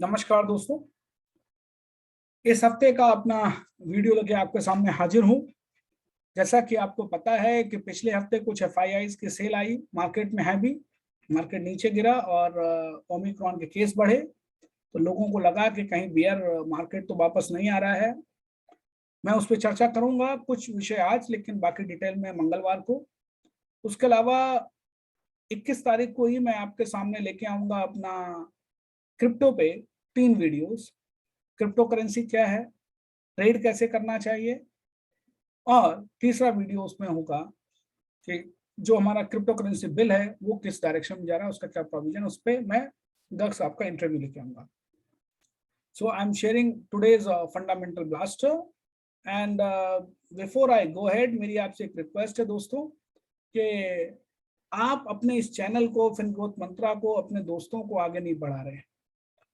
नमस्कार दोस्तों, इस हफ्ते का अपना वीडियो लेके आपके सामने हाजिर हूं। जैसा कि आपको पता है कि पिछले हफ्ते कुछ एफआईआईज की सेल आई, मार्केट में है भी, मार्केट नीचे गिरा और ओमिक्रॉन के केस बढ़े, तो लोगों को लगा कि कहीं बियर मार्केट तो वापस नहीं आ रहा है। मैं उस पर चर्चा करूंगा कुछ विषय आज, लेकिन बाकी डिटेल में मंगलवार को। उसके अलावा 21 तारीख को ही मैं आपके सामने लेके आऊंगा अपना क्रिप्टो पे 3 वीडियोस। क्रिप्टो करेंसी क्या है, ट्रेड कैसे करना चाहिए, और तीसरा वीडियो उसमें होगा कि जो हमारा क्रिप्टो करेंसी बिल है वो किस डायरेक्शन में जा रहा है, उसका क्या प्रोविजन, उस पर मैं दक्ष आपका इंटरव्यू लेके आऊंगा। So I am sharing today's fundamental blaster and before I go head, मेरी आपसे एक रिक्वेस्ट है दोस्तों कि आप अपने इस चैनल को, फिन ग्रोथ मंत्रा को, अपने दोस्तों को आगे नहीं बढ़ा रहे,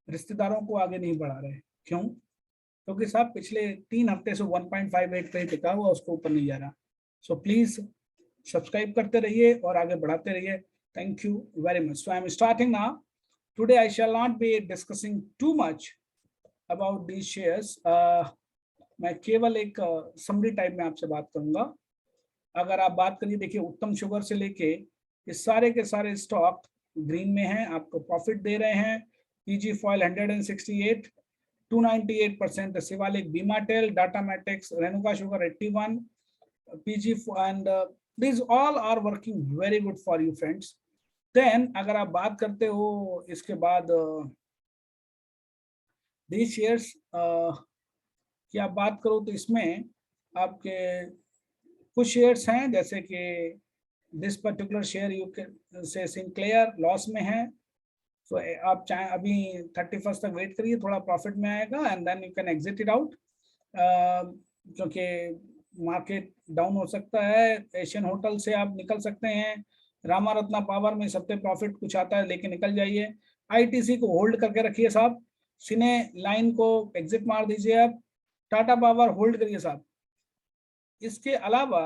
रिश्तेदारों को आगे नहीं बढ़ा रहे। क्यों? क्योंकि साहब पिछले 3 हफ्ते से 1.58 पे टिका हुआ, उसको ऊपर नहीं जा रहा। सो प्लीज सब्सक्राइब करते रहिए और आगे बढ़ाते रहिए। Thank you very much. So I am starting now. Today I shall not be discussing too much about these shares. मैं केवल एक समरी टाइप में आपसे बात करूंगा। अगर आप बात करिए, देखिए उत्तम शुगर से लेके इस सारे के सारे स्टॉक ग्रीन में हैं, आपको प्रॉफिट दे रहे हैं। पीजी फॉयल 168, 298%, शिवालिक, बीमाटेल, Datamatics, Renuka sugar 81, PG, and these all are working very good for you friends. Then अगर आप बात करते हो इसके बाद these shares की आप बात करो तो इसमें आपके कुछ शेयर्स हैं, जैसे कि this particular share you can say Sinclair loss में है। सो आप चाहे अभी 31 तक वेट करिए, थोड़ा प्रॉफिट में आएगा and then you can exit it out, क्योंकि मार्केट डाउन हो सकता है। एशियन होटल से आप निकल सकते हैं, रामा रत्ना पावर में सबसे प्रॉफिट कुछ आता है, लेके निकल जाइए। आईटीसी को होल्ड करके रखिए साहब, सिने लाइन को एग्जिट मार दीजिए आप, टाटा पावर होल्ड करिए साहब। इसके अलावा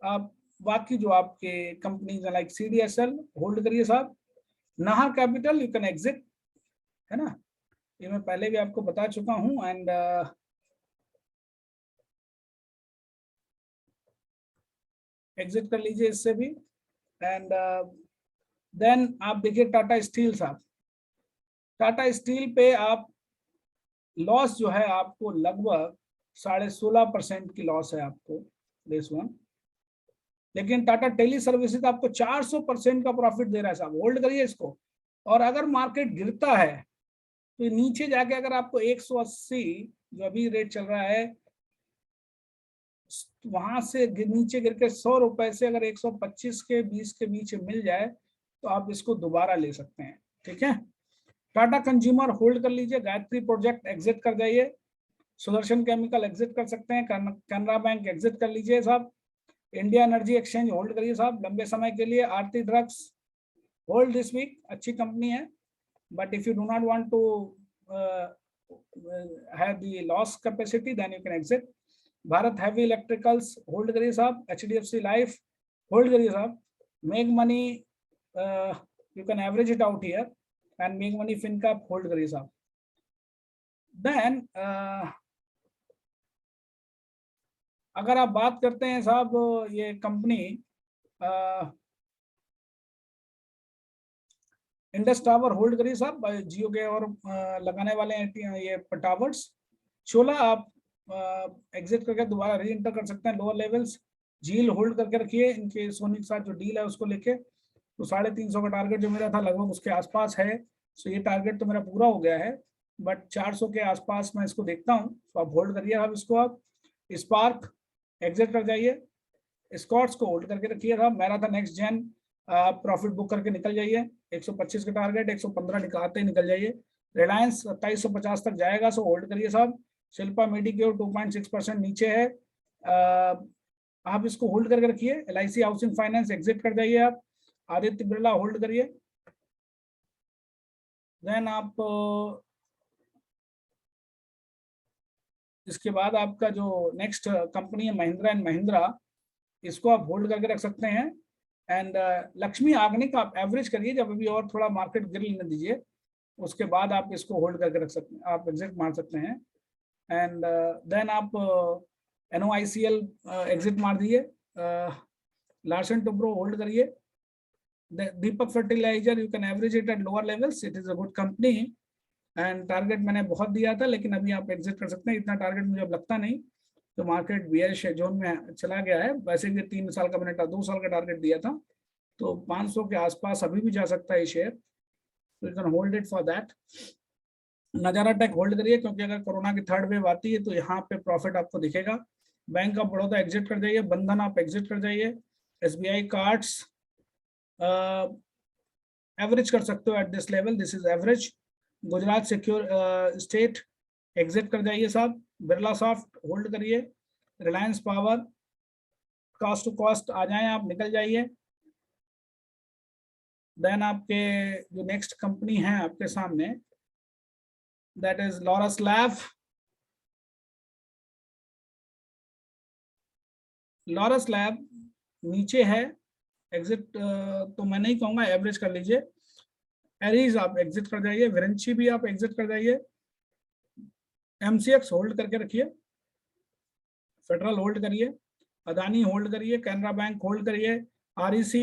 आप बाकी जो आपके कंपनी लाइक CDSL होल्ड करिए साहब। Nahar capital you can exit, है ना, ये मैं पहले भी आपको बता चुका हूं। एंड एग्जिट कर लीजिए इससे भी। एंड देन आप देखिए टाटा स्टील साहब, टाटा स्टील पे आप लॉस जो है आपको लगभग 16.5% की लॉस है आपको दिस वन, लेकिन टाटा टेली सर्विसेज आपको 400% का प्रॉफिट दे रहा है साहब, होल्ड करिए इसको। और अगर मार्केट गिरता है तो नीचे जाके अगर आपको 180 जो अभी रेट चल रहा है, वहां से नीचे गिर के 100 रुपए से अगर 125 के 20 के बीच मिल जाए तो आप इसको दोबारा ले सकते हैं। ठीक है, टाटा कंज्यूमर होल्ड कर लीजिए, गायत्री प्रोजेक्ट एग्जिट कर जाइए, सुदर्शन केमिकल एग्जिट कर सकते हैं, कैनरा बैंक एग्जिट कर लीजिए साहब, इंडिया एनर्जी एक्सचेंज होल्ड करिए साहब लंबे समय के लिए, Aarti Drugs hold this week, अच्छी कंपनी है, but if you do not want to have the loss capacity then you can exit. Bharat Heavy Electricals hold करिए साहब, HDFC लाइफ होल्ड करिए साहब, make money you can average it out here, and make money Fincap hold करिए साहब। Then अगर आप बात करते हैं साहब ये कंपनी इंडस टावर होल्ड करिए साहब, जियो के और लगाने वाले हैं ये टावर्स। छोला आप एग्जिट करके दोबारा री एंटर कर सकते हैं लोअर लेवल्स। झील होल्ड करके रखिए, इनके सोनी के साथ जो डील है उसको लेके, तो 350 का टारगेट जो मेरा था लगभग उसके आसपास है। सो ये टारगेट तो मेरा पूरा हो गया है, बट 400 के आसपास मैं इसको देखता हूँ, तो आप होल्ड करिए आप इसको। आप स्पार्क एग्जिट कर जाइए, स्कॉट्स को होल्ड करके रखिए साहब, marathon next gen profit book करके निकल जाइए, 125 का टारगेट 115 निकालते ही निकल जाइए। रिलायंस 2750 तक जाएगा, सो होल्ड करिए साहब। शिल्पा मेडिक्योर 2.6% नीचे है, आप इसको होल्ड करके रखिए। LIC हाउसिंग फाइनेंस एग्जिट कर जाइए आप, आदित्य बिरला होल्ड करिए। देन आप इसके बाद आपका जो नेक्स्ट कंपनी है महिंद्रा एंड महिंद्रा, इसको आप होल्ड करके रख सकते हैं। एंड लक्ष्मी ऑर्गेनिक आप एवरेज करिए, जब अभी और थोड़ा मार्केट गिर लेने दीजिए, उसके बाद आप इसको होल्ड करके रख सकते हैं, आप एग्जिट मार सकते हैं। एंड देन आप NOICL एग्जिट मार दिए, लार्सन टोब्रो होल्ड करिए, Deepak fertiliser you can average it at lower levels, it is a good company and target मैंने बहुत दिया था लेकिन अभी आप एग्जिट कर सकते हैं, इतना टारगेट मुझे अब लगता नहीं, तो मार्केट बियरिश जोन में चला गया है। वैसे भी 3 साल का मैंने 2 साल का टारगेट दिया था, तो 500 के आसपास अभी भी जा सकता है शेयर, तो you can hold it for that. नजारा टेक होल्ड करिए क्योंकि अगर कोरोना की थर्ड वेव आती है तो यहाँ पे प्रॉफिट आपको दिखेगा। बैंक ऑफ बड़ौदा एग्जिट कर जाइए, बंधन आप एग्जिट कर जाइए, SBI कार्ड्स एवरेज कर सकते हो at this level, this is average. Gujarat secure state exit कर जाइए साहब, बिरला सॉफ्ट होल्ड करिए, Reliance power cost to cost आ जाए आप, निकल जाइए। देन आपके जो नेक्स्ट कंपनी है आपके सामने, that is Laurus lab. Laurus lab नीचे है, एग्जिट तो मैं नहीं कहूंगा, एवरेज कर लीजिए। एरीज आप एग्जिट कर जाइए, विरेंची भी आप एग्जिट कर जाइए, MCX होल्ड करके रखिए, फेडरल होल्ड करिए, अदानी होल्ड करिए, कैनरा बैंक होल्ड करिए, REC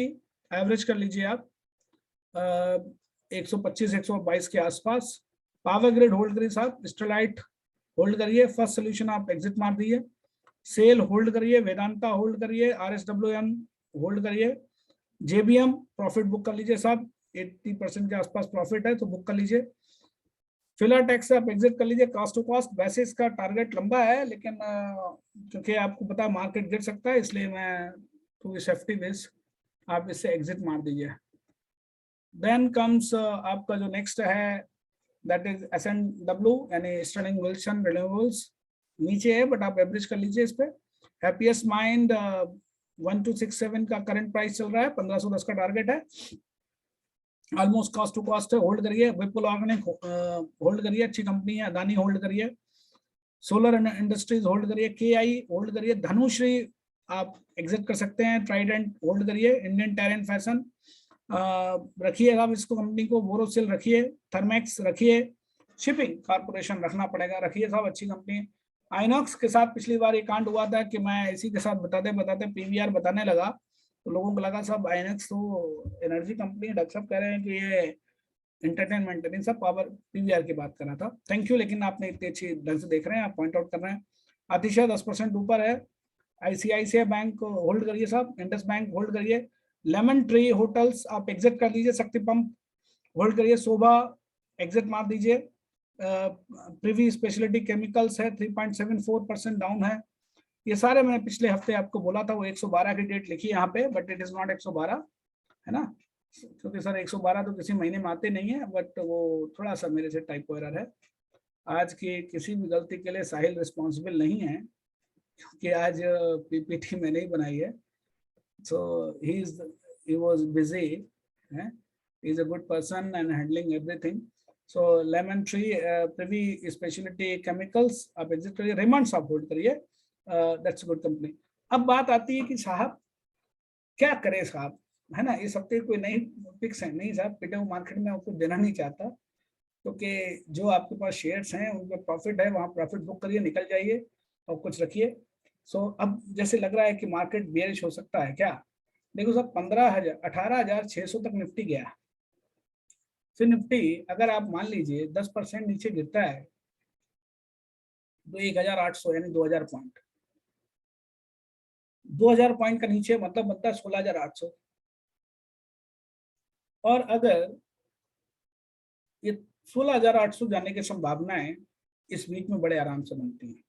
एवरेज कर लीजिए आप 125-122 के आसपास, पावर ग्रिड होल्ड करिए साहब, स्टेलाइट होल्ड करिए, फर्स्ट सोल्यूशन आप एग्जिट मार दिए, सेल होल्ड करिए, वेदांता होल्ड करिए, RSWM होल्ड करिए, JBM प्रॉफिट बुक कर लीजिए साहब, 80% के आसपास प्रॉफिट है तो बुक कर लीजिए। फिलाटेक्स से आप एग्जिट कर लीजिए कॉस्ट टू कॉस्ट, वैसे इसका टारगेट लंबा है लेकिन क्योंकि आपको पता है मार्केट गिर सकता है, इसलिए मैं टू सेफ्टी बेस आप इससे एग्जिट मार दीजिए। देन कम्स आपका जो नेक्स्ट है दैट इज SNW यानी स्टर्लिंग विल्सन रिन्यूएबल्स, नीचे है बट आप एवरेज कर लीजिए इस पे। हैप्पीएस्ट माइंड 1267 का करंट प्राइस चल रहा है, 1510 का टारगेट है, ऑलमोस्ट कॉस्ट टू कॉस्ट है, होल्ड करिए। विपुल ऑर्गेनिक होल्ड करिए, अच्छी कंपनी है। अदानी होल्ड करिए, सोलर इंडस्ट्रीज होल्ड करिए, KI होल्ड करिए, धनुश्री आप एग्जिट कर सकते हैं, ट्राइडेंट होल्ड करिए, इंडियन टेरेन फैशन रखिए आप इसको, कंपनी को, बोरोसिल रखिए, थर्मैक्स रखिए, शिपिंग कॉर्पोरेशन रखना पड़ेगा, रखिए साहब, अच्छी कंपनी है। आइनॉक्स के साथ पिछली बार ये कांड हुआ था कि मैं इसी के साथ बताते बताते PVR बताने लगा तो लोगों को लगा सब आइनॉक्स तो एनर्जी कंपनी है, डॉक्टर साहब कह रहे हैं कि ये एंटरटेनमेंट नहीं, सब पावर PVR की बात कर रहा था। थैंक यू, लेकिन आपने इतनी अच्छी ढंग से देख रहे हैं, आप पॉइंट आउट कर रहे हैं। अतिशय 10% ऊपर है। ICICI बैंक होल्ड करिए साहब, इंडस बैंक होल्ड करिए, लेमन ट्री होटल्स आप एग्जिट कर लीजिए, शक्ति पंप होल्ड करिए, शोभा एग्जिट मार दीजिए, प्रिवी स्पेशलिटी केमिकल्स है 3.74% डाउन है। ये सारे मैंने पिछले हफ्ते आपको बोला था, वो 112 की डेट लिखी है यहाँ पे, बट इट इज नॉट 112 है ना, क्योंकि सर 112 तो किसी महीने में आते नहीं है, बट वो थोड़ा सा मेरे से टाइपो एरर है। आज की किसी भी गलती के लिए साहिल रिस्पॉन्सिबल नहीं है क्योंकि आज PPT मैंने ही बनाई है, so he was busy, he is a good person and handling everything. So lemon tree privy specialty chemicals आप एग्जिट करिए, रेमंड्स आप होल्ड करिए, दैट्स गुड कंपनी। अब बात आती है कि साहब क्या करें साहब, है ना, इस हफ्ते कोई नई पिक्स है नहीं साहब, पिटे मार्केट में आपको देना नहीं चाहता क्योंकि जो आपके पास शेयर्स हैं उनका प्रॉफिट है, वहां प्रॉफिट बुक करिए, निकल जाइए और कुछ रखिए। सो अब जैसे लग रहा है कि मार्केट बेयरिश हो सकता है क्या, देखो साहब 15,000 18,600 तक निफ्टी गया, फिर निफ्टी अगर आप मान लीजिए 10% नीचे गिरता है तो 1,800 यानी 2,000 पॉइंट, 2,000 पॉइंट का नीचे मतलब बनता है 16,800, और अगर ये 16,800 जाने की संभावनाएं इस वीक में बड़े आराम से बनती हैं।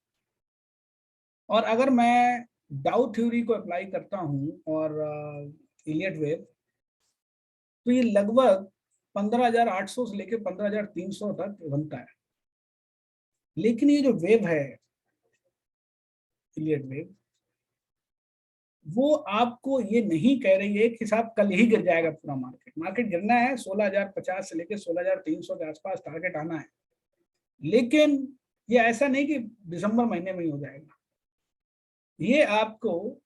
और अगर मैं डाउ थ्योरी को अप्लाई करता हूं और इलियट वेव, तो ये लगभग 15,800 से लेकर 15,300 तक बनता है। लेकिन ये जो वेव है इलियट वेव, वो आपको ये नहीं कह रही है कि साहब कल ही गिर जाएगा पूरा मार्केट, मार्केट गिरना है 16,050 से लेकर 16,300 के आसपास टारगेट आना है, लेकिन ये ऐसा नहीं कि दिसंबर महीने में ही हो जाएगा, ये आपको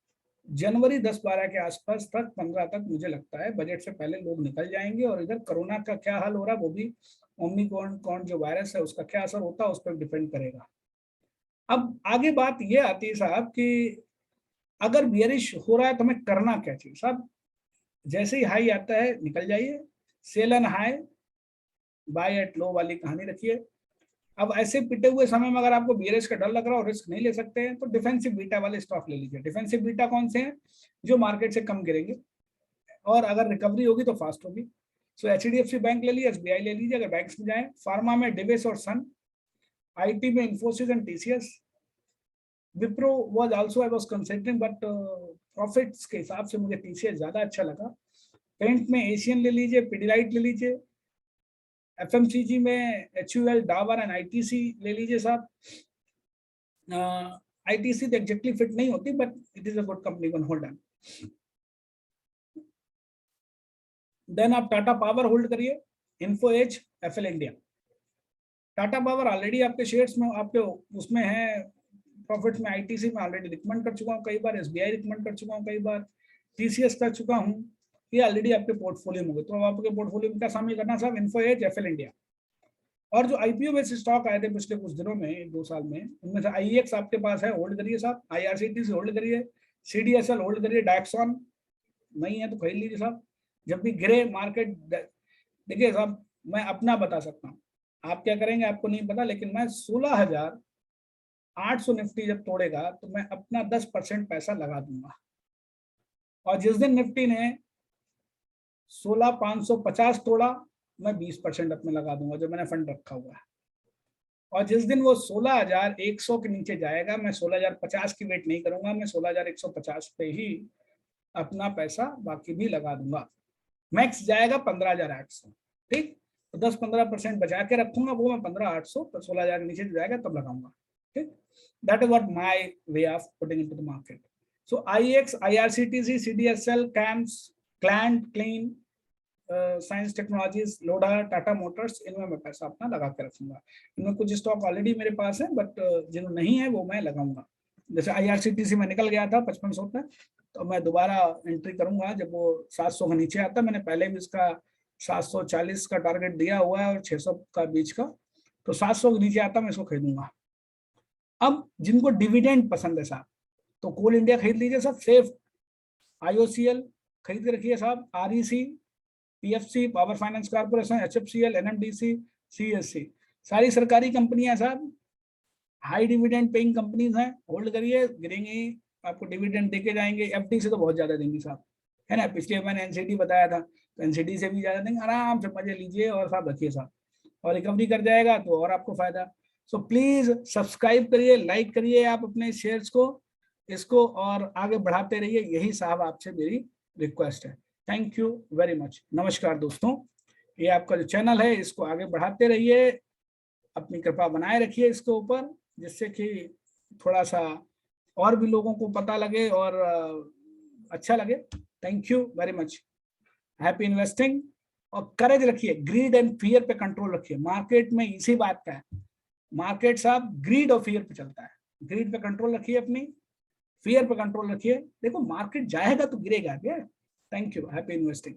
जनवरी 10-12 के आसपास तक, 15 तक मुझे लगता है बजट से पहले लोग निकल जाएंगे। और इधर कोरोना का क्या हाल हो रहा है वो भी, ओमिक्रॉन जो वायरस है उसका क्या असर होता है उस पर डिपेंड करेगा। अब आगे बात ये आती है साहब कि अगर बियरिश हो रहा है तो हमें करना क्या चाहिए साहब। जैसे ही हाई आता है निकल जाइए, sell and high buy at low वाली कहानी रखिए। अब ऐसे पिटे हुए समय में अगर आपको बियरिश का डर लग रहा हो, रिस्क नहीं ले सकते हैं, तो डिफेंसिव बीटा वाले स्टॉक ले लीजिए। डिफेंसिव बीटा कौन से हैं? जो मार्केट से कम गिरेंगे और अगर रिकवरी होगी तो फास्ट होगी। सो एचडीएफसी बैंक ले लीजिए, एसबीआई ले लीजिए अगर बैंक्स में जाए। फार्मा में डिवेस और सन, आईटी में Infosys and TCS, Wipro was also I was considering but profits के हिसाब से मुझे टीसीएस ज्यादा अच्छा लगा। पेंट में एशियन ले लीजिए, पिडिलाइट ले लीजिए। एफएमसीजी में एचयूएल, डाबर एंड आईटीसी ले लीजिए साहब। आईटीसी तो एग्जैक्टली फिट नहीं होती but it is a good company, one hold on. Then आप टाटा पावर होल्ड करिए, info edge, FL India. Tata power already आपके शेयर्स में, आपके उसमें है प्रॉफिट में। आईटीसी में ऑलरेडी रिकमेंड कर चुका हूँ कई बार, एसबीआई रिकमेंड कर चुका हूँ कई बार, टीसीएस कर चुका हूँ, ये ऑलरेडी आपके पोर्टफोलियो में होगा। तो आपके पोर्टफोलियो में क्या शामिल करना साहब? Info edge, FL India. और जो आईपीओ बेस्ड स्टॉक आए थे पिछले कुछ दिनों में, 2 साल में, उनमें से आईएक्स आपके पास है, होल्ड करिए साहब। आईआरसीटीसी होल्ड करिए, सीडीएसएल होल्ड करिए, डायक्सॉन नहीं है तो खरीद लीजिए साहब। जब भी गिरे मार्केट, देखिए साहब मैं अपना बता सकता हूँ, आप क्या करेंगे आपको नहीं पता, लेकिन मैं 16,800 निफ्टी जब तोड़ेगा तो मैं अपना 10% पैसा लगा दूंगा। और जिस दिन निफ्टी ने 16,550 तोड़ा, मैं 20% अपने लगा दूंगा जो मैंने फंड रखा हुआ है। और जिस दिन वो 16,100 के नीचे जाएगा, मैं 16,050 की वेट नहीं करूंगा, मैं 16,150 पे ही अपना पैसा बाकी भी लगा दूंगा। मैक्स जाएगा 15,800, ठीक। तो 10-15% बचा के रखूंगा, वो मैं 15,800 तो 16,000 नीचे जाएगा तब लगाऊंगा, ठीक। That is what my way of putting into the market. So IEX, IRCTC, CDSL, CAMS, क्लैंट, clean, science technologies, Lodha, Tata motors, इनमें मैं पैसा अपना लगा के रखूंगा। इनमें कुछ स्टॉक ऑलरेडी मेरे पास है बट जिन्हों नहीं है वो मैं लगाऊंगा। जैसे आईआरसीटीसी में निकल गया था 5500 पे, तो मैं दोबारा एंट्री करूंगा जब वो 700 के नीचे आता। मैंने पहले भी इसका 740 का टारगेट दिया हुआ है और 600 का बीच का, तो 700 के नीचे आता मैं इसको खरीदूंगा। अब जिनको डिविडेंड पसंद है साहब, तो कोल इंडिया खरीद लीजिए साहब, सेफ। आईओसीएल खरीद के रखिए साहब, REC, PFC, power finance corporation, HFCL, NMDC, CSC, सारी सरकारी कंपनियां साहब, हाई डिविडेंड पेइंग कंपनीज हैं, होल्ड करिए, गिरेंगे आपको डिविडेंड देके जाएंगे। एफडी से तो बहुत ज्यादा देंगी साहब, है ना। पिछले मैंने एनसीडी बताया था, तो एनसीडी से भी ज्यादा देंगे। आराम से मजे लीजिए और साहब रखिए साहब, और रिकवरी कर जाएगा तो और आपको फायदा। सो प्लीज सब्सक्राइब करिए, लाइक करिए आप अपने शेयर्स को, इसको और आगे बढ़ाते रहिए, यही साहब आपसे मेरी रिक्वेस्ट है। Thank you very much. नमस्कार दोस्तों, ये आपका जो चैनल है इसको आगे बढ़ाते रहिए, अपनी कृपा बनाए रखिए इसके ऊपर, जिससे कि थोड़ा सा और भी लोगों को पता लगे और अच्छा लगे। Thank you very much. Happy investing. और करेज रखिए, ग्रीड एंड फियर पे कंट्रोल रखिए। मार्केट में इसी बात का है, मार्केट साहब ग्रीड और फियर पे चलता है। ग्रीड पे कंट्रोल रखिए अपनी, फियर पे कंट्रोल रखिए। देखो मार्केट जाएगा तो गिरेगा क्या। Thank you, happy investing.